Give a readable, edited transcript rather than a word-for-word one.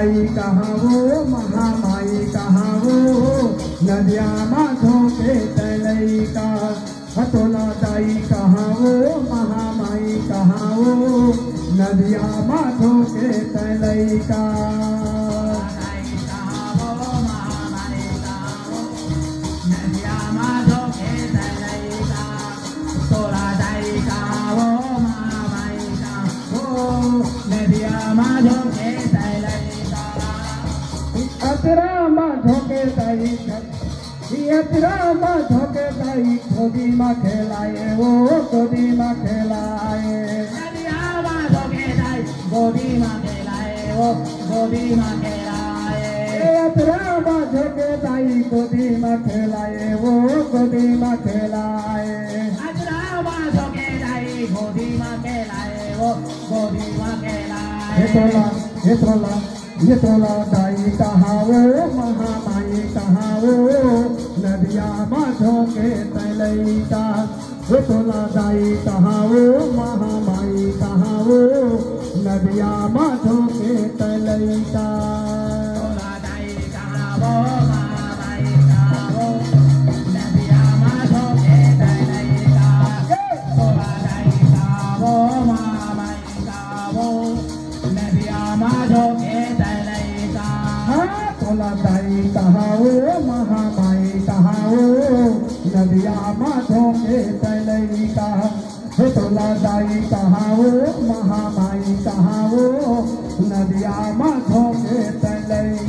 दाई कहाँ वो महामाई कहाँ वो नदिया माधो के तलई का हथोला दाई कहाँ वो महामाई कहाँ वो नदिया माधो के तलई का धोके दाई गोदी माँ खेलाए वो गोदी माँ खेलाए धोके दाई गोदी माँ खेलाए वो गोदी माँ खेलाए धोके दाई गोदी माँ खेलाए वो गोदी माँ खेलाए धोके दाई गोदी माँ खेलाए वो गोदी माँ खेलाए ये तोला दाई कहाँ वो महामाई कहाँ वो नदिया माधो के तलई का वो तोला दाई कहाँ वो महामाई कहाँ वो नदिया माधो के तलई का तोला दाई कहाँ वो महामाई कहाँ वो नदिया माधो के तलई का तोला दाई कहाँ वो महामाई कहाँ वो नदिया माधो के तलई का तोला दाई कहाँ वो महामाई कहाँ वो नदिया माधो के तलई का तोला दाई कहाँ वो महामाई कहाँ वो नदिया माधो के तलई